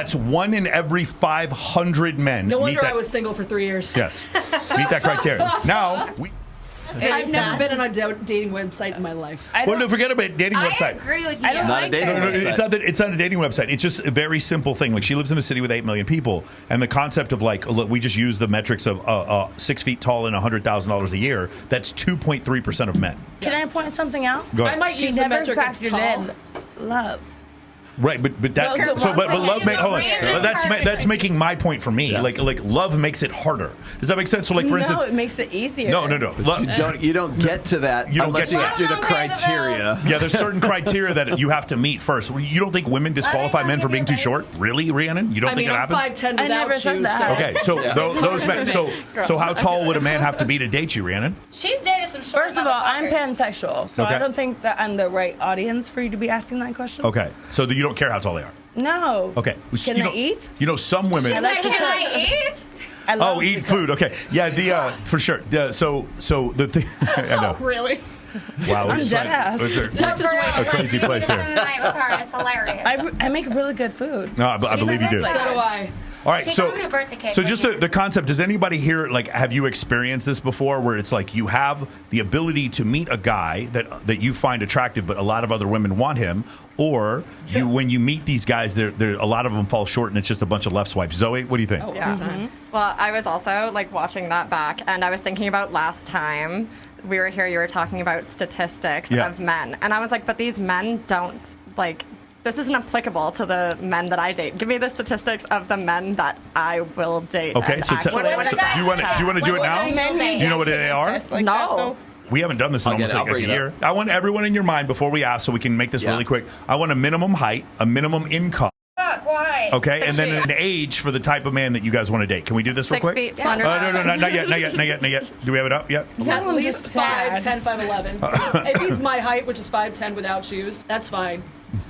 That's 1 in every 500 men. No wonder meet that. I was single for 3 years. Yes. Meet that criteria. Now, I've never been on a dating website in my life. well, no, forget about dating website. I agree with you. I don't Not like a dating it. website. It's not a dating website. It's just a very simple thing. Like, she lives in a city with 8 million people, and the concept of, like, look, we just use the metrics of 6 feet tall and $100,000 a year. That's 2.3% of men. Can I point something out? Go ahead. I might She use the never metric of factored tall. in love. Right, but that No, so but love- love hold on. random That's person. making my point for me. Yes. Like love makes it harder. Does that make sense? So, like, for instance, No, it makes it easier. no. You don't get to that You don't unless get you to get through the criteria. Yeah, there's certain criteria that you have to meet first. You don't think women disqualify men for being too short? Really, Rhiannon? You don't I think mean, it I'm happens? 5'10" I without never said shoes. that. Okay, so those men. So how tall would a man have to be to date you, Rhiannon? She's dated some short First of all, I'm motherfuckers. pansexual, so Okay. I don't think that I'm the right audience for you to be asking that question. Okay, so you don't care how tall they are. No. Okay, Can you I know, eat? You know, some women. She's like, can I eat? I love Oh, eat to food. Okay, yeah, for sure. So the thing. I know. Really? Wow, I'm dead ass. Not just a crazy place here. Tonight with her. It's hilarious. I make really good food. No, I believe you do. She's So do I. All right, She so got me a birthday cake so right just here. the concept. Does anybody here, like, have you experienced this before, where it's like you have the ability to meet a guy that you find attractive, but a lot of other women want him, or when you meet these guys, there a lot of them fall short, and it's just a bunch of left swipes. Zoe, what do you think? Oh, Yeah. 100%. Well, I was also like watching that back, and I was thinking about last time we were here. You were talking about statistics Yeah. of men, and I was like, but these men don't like. This isn't applicable to the men that I date. Give me the statistics of the men that I will date. Okay, and so, actually What is so that? do you want to do it What now? is Do that? you know what they are? No. We haven't done this in I'll get almost it. I'll like a bring it year. up. I want everyone in your mind before we ask, so we can make this Yeah. really quick. I want a minimum height, a minimum income. Fuck, why? Okay, 6 and then feet. an age for the type of man that you guys want to date. Can we do this real 6 quick? feet, 200,000. No, not yet. Do we have it up yet? At I'm least just sad. 5'10", 5'11". If he's my height, which is 5'10" without shoes, that's fine.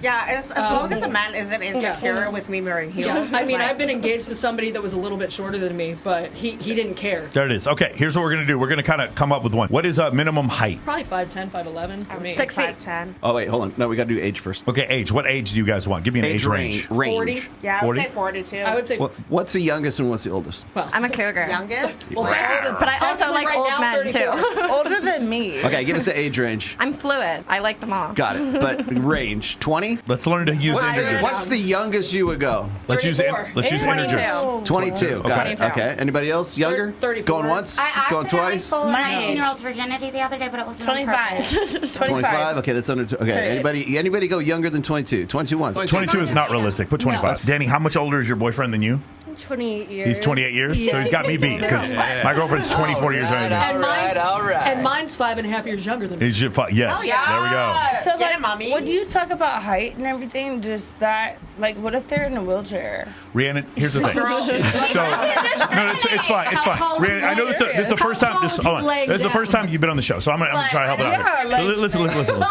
Yeah, as long as a man isn't insecure with me wearing heels. I mean, like- I've been engaged to somebody that was a little bit shorter than me, but he didn't care. There it is. Okay, here's what we're going to do. We're going to kind of come up with one. What is a minimum height? Probably 5'10", 5'11" for me. 6 feet. 5'10". Oh wait, hold on. No, we got to do age first. Okay, age. What age do you guys want? Give me an age range. 40. Yeah, I 40? would say 42. I would say. What's the youngest and what's the oldest? I'm a cougar. youngest. Well, But I also like right old now, men 34. too. Older than me. Okay, give us an age range. I'm fluid. I like them all. Got it. But range 20. Let's learn to use integers. What's the youngest you would go? Let's use 34. integers. 22. 22. Got it. 22. Okay. Anybody else younger? 34. Going once? I Going accidentally twice? stole a My 19-year-old's virginity the other day, but it wasn't on 25. purpose. 25. Okay, that's under. Okay. Anybody go younger than 22? 22 once. 22 is not realistic. Put 25. Danny, how much older is your boyfriend than you? 28 years. He's 28 years, so he's got me beat because my girlfriend's 24 years right now. And mine's 5.5 years younger than me. Is your yes? There we go. So, Get like, it, mommy. when you talk about height and everything, does that, like, what if they're in a wheelchair? Rhiannon, here's the thing. So, no, it's fine. It's How fine. tall is Rhiannon, I know this is the How first time. tall This, is he hold on. laying This is the down? first time you've been on the show, so I'm gonna try to help out. Yeah, here. like- Listen.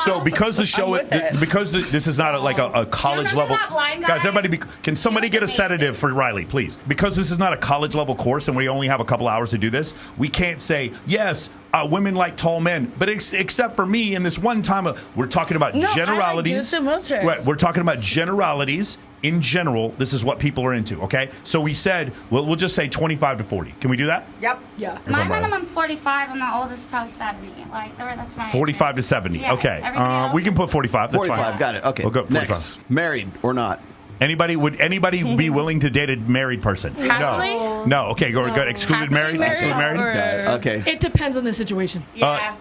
So because the show, with it. because this is not a college remember level. that blind guy? Guys, everybody, can somebody get a sedative for Riley, please? Because this is not a college level course, and we only have a couple hours to do this. We can't say yes. Women like tall men, but except for me, in this one time, we're talking about No, I like generalities. dudes in wheelchairs. Right, we're talking about generalities. In general, this is what people are into. Okay, so we said we'll just say 25 to 40. Can we do that? Yep. Yeah. My Riley. minimum's 45, and my oldest is probably 70. Like, that's my age 45 to range. 70. Yes, Okay, everybody else we can is- put 45. That's 45. fine. Got it. Okay. We'll go 45. Next, married or not? Would anybody be willing to date a married person? Happily? No. Okay, go. Excluded married. Excluded married. or- Got it. Okay. It depends on the situation. Yeah.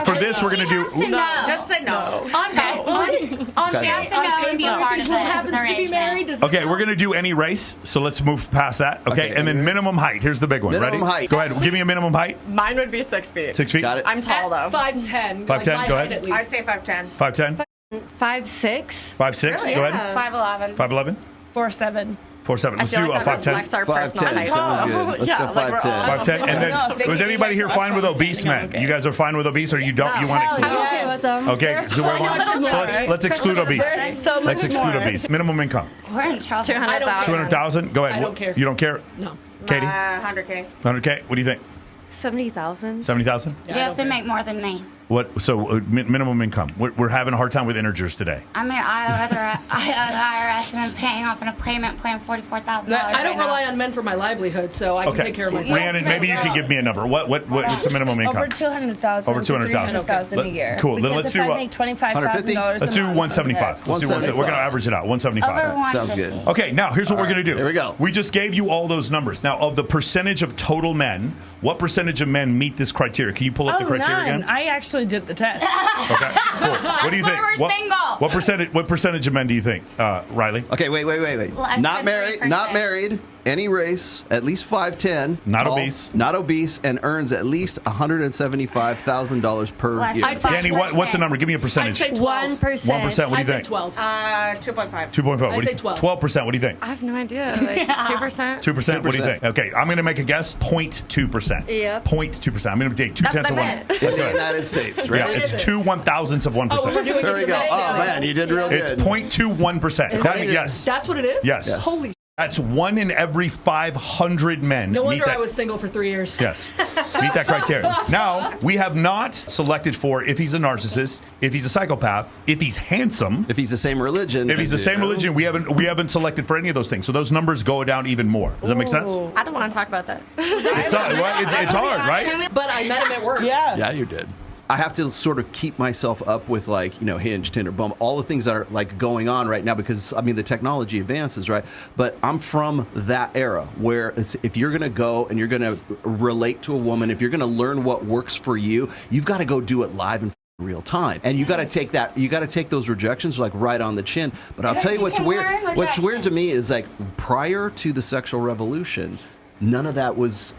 For this, we're gonna She has to do. know. Just say no. On She has to know and be a part of Who the happens to be arrangement. married? Does Okay, we're gonna do any race. So let's move past that. Okay, Okay, and then any race? minimum height. Here's the big one. Minimum Ready? height. Go ahead. Give me a minimum height. Mine would be 6 feet. 6 feet. Got it. I'm tall though. 5'10". 5'10", my go height ahead. At least. I'd say 5'10". 5'10". 5'6". 5'6". Go ahead. 5'11". 5'11". 4'7". 4'7". I Let's feel do like that 5'10". reflects our 5'10". personal height. Sounds good. Let's go like we're 5'10". all- 5'10". And then, No, if they was give anybody me, here like, fine with muscles, obese then I'm men? okay. You guys are fine with obese, or you don't? You want to exclude? I'm okay with them. Okay, There's so so we're much so more. let's exclude obese. There's so much Let's exclude more. obese. Minimum income. We're in trouble. 200,000. 200,000. Go ahead. I don't care. You don't care, No. Katie? 100K. 100K. What do you think? 70,000. 70,000. You have to make more than me. What? So minimum income. We're having a hard time with integers today. I mean, I IRS and I'm paying off an employment plan $44,000. I don't rely on men for my livelihood, so I can take care of myself. Rhiannon, maybe you can give me a number. What's a minimum income? Over 200,000. Over 200,000. $300,000 a year. Cool. Then Because let's do if I make $25,000. let's do 175. We're going to average it out. 175. Over Sounds good. Okay, now here's what we're going to do. Here we go. We just gave you all those numbers. Now, of the percentage of total men, what percentage of men meet this criteria? Can you pull up the criteria none. again? I actually did the test. Okay, cool. What do you think? We're single. What percentage of men do you think, Riley? Okay, wait. Less Not than married. 3%. Not married. Any race, at least 5'10", Not tall, obese. not obese, and earns at least $175,000 per Less year. than Danny, what's the number? Give me a percentage. I'd say 12. 1%. 1%. What do you I say think? 12. 2.5. 2.5. I say 12. 12%. What do you think? I have no idea. Like 2%. 2%. What do you 2%. think? Okay, I'm going to make a guess. 0.2%. Yep. 0.2%. I'm going to take 2 That's tenths of what I one. meant. That's In the right. United States, right? Yeah, it's 2 1,000ths of 1%. Oh, we're doing There it we go. today. Oh, man, you did real It's good. 0.21%. Danny, yes. That's what it is? Yes. Holy That's 1 in every 500 men. No meet wonder that. I was single for 3 years. Yes. Meet that criteria. Now, we have not selected for if he's a narcissist, if he's a psychopath, if he's handsome, If he's the same religion. if he's the same religion. We haven't selected for any of those things. So those numbers go down even more. Does that make sense? I don't want to talk about that. It's hard, right? But I met him at work. Yeah. Yeah, you did. I have to sort of keep myself up with Hinge, Tinder, Bumble, all the things that are like going on right now because I mean the technology advances, right? But I'm from that era where if you're going to go and you're going to relate to a woman, if you're going to learn what works for you, you've got to go do it live in real time, and you got to take that. You got to take those rejections like right on the chin. But I'll tell you what's weird. What's weird to me is like prior to the sexual revolution, none of that was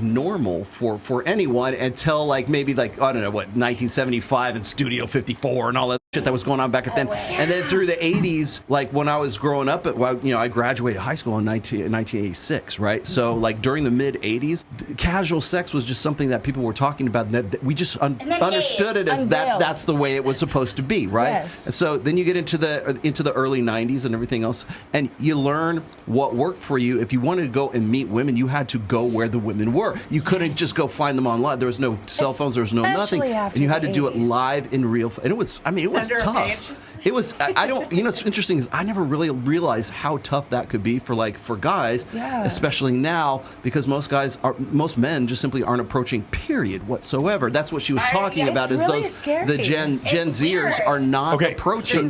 normal for anyone until maybe I don't know what 1975 and Studio 54 and all that shit that was going on back then. And then through the 80s, like when I was growing up, I graduated high school in 1986, right? So during the mid 80s, casual sex was just something that people were talking about. And that we just understood it as that's the way it was supposed to be, right? Yes. And so then you get into the early 90s and everything else, and you learn what worked for you. If you wanted to go and meet women, you had to go where the women were. You couldn't just go find them online. There was no cell phones. There was no nothing, and you had to do it live in real. And it was Send her a tough. page. It was. I don't. What's interesting is I never really realized how tough that could be for guys, especially now because most men just simply aren't approaching period whatsoever. That's what she was talking about. Is really those scary. the Gen Zers are not approaching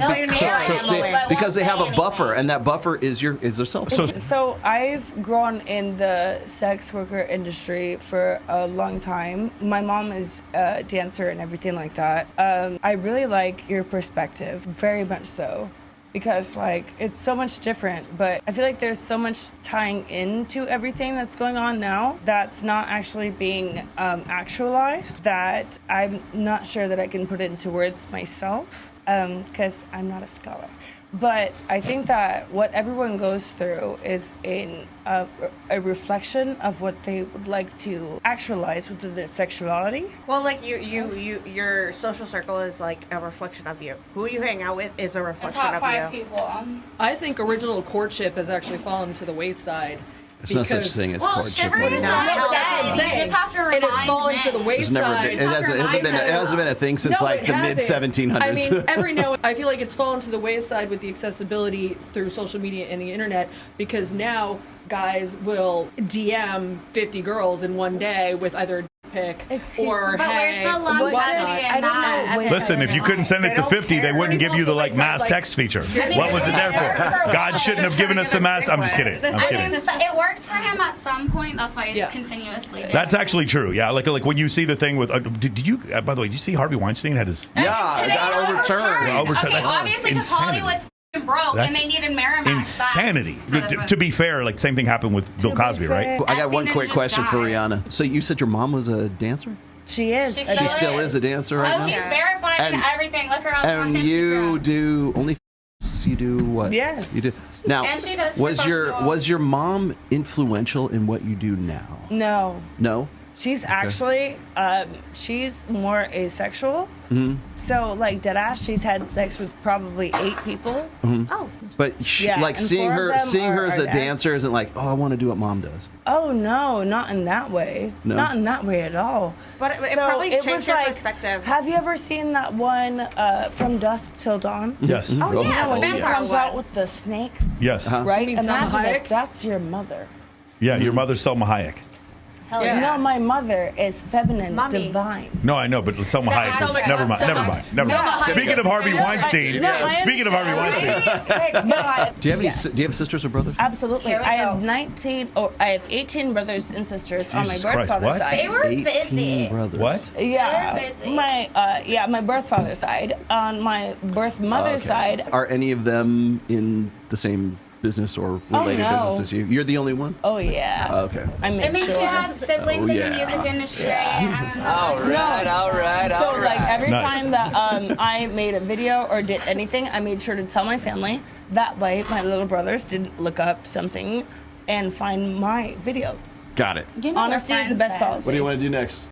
because they have a buffer, and that buffer is their cell phone. So I've grown in the sex worker industry for a long time. My mom is a dancer and everything like that. I really like your perspective, very much so, because it's so much different. But I feel like there's so much tying into everything that's going on now that's not actually being actualized, that I'm not sure that I can put it into words myself, because I'm not a scholar. But I think that what everyone goes through is a reflection of what they would like to actualize within their sexuality. Well, your social circle is like a reflection of you. Who you hang out with is a reflection Top of 5 you. people. I think original courtship has actually fallen to the wayside. There's no such thing as courtship. Chivalry is not that's what I'm dead. saying. You just have to remind It has fallen to the men. There's never wayside. been, it hasn't been a thing since No, the it mid hasn't. 1700s. I mean, I feel like it's fallen to the wayside with the accessibility through social media and the internet, because now guys will DM 50 girls in one day with either a pic or But where's hey, the longevity I in don't that? know. Listen, if you couldn't send it to 50, they wouldn't give you the mass text feature. What was it there for? God shouldn't have given us the mass. I'm just kidding. I'm I kidding. mean, it works for him at some point. That's why it's continuously doing That's it. actually true. Yeah, like when you see the thing with. Did you? By the way, did you see Harvey Weinstein had his? Yeah, it got overturned. Overturned. Okay, That's obviously because insanity. Hollywood's f***ing broke That's and they needed Miramax insanity. back. To be fair, same thing happened with Bill Cosby, right? I got one I've seen quick him question just for die. Rihanna. So you said your mom was a dancer? She is. She She still is a dancer right Oh, now? she's verified and everything. Look her up on And you Instagram. do only you do what? Yes. You do. Now, And she does was professional. your mom influential in what you do now? No. No? She's actually, she's more asexual. So, like, deadass, she's had sex with probably 8 people. Oh. But Yeah, like and seeing 4 of her, them seeing her are as a dads. dancer isn't like, oh, I want to do what mom does. Oh, no, not in that way. No? Not in that way at all. But it probably it changed was your like, perspective. Have you ever seen that one, From Dusk Till Dawn? Yes. Oh, You yeah, know, when the she vampire comes one. out with the snake, Yes. right? mean Salma Imagine Hayek? if that's your mother. Yeah, your mother's Selma Hayek. Hell Yeah. No, my mother is feminine, Mommy. divine. No, I know, but Selma Hayek. Is, Selma- never mind. Selma- Never mind. Never mind. Selma Hayek. Speaking of Harvey No, Weinstein. no, I Speaking of Harvey Weinstein. Do you have any? Yes. Do you have sisters or brothers? Absolutely. Here we I go. have 19, or I have 18 brothers and sisters on my Jesus birth Christ, father's what? They side. were 18 busy. brothers. What? Yeah, They're busy. my birth father's side. On my birth mother's Okay. side, Are any of them in the same business or related no. business as you? You're the only one. oh yeah. Okay. I make It makes sure. you have siblings Oh, in yeah. the music industry. I don't know. All right. So like every Nice. time that I made a video or did anything, I made sure to tell my family. That way, my little brothers didn't look up something and find my video. Got it. You know Honesty we're is the friends best then. policy. What do you want to do next?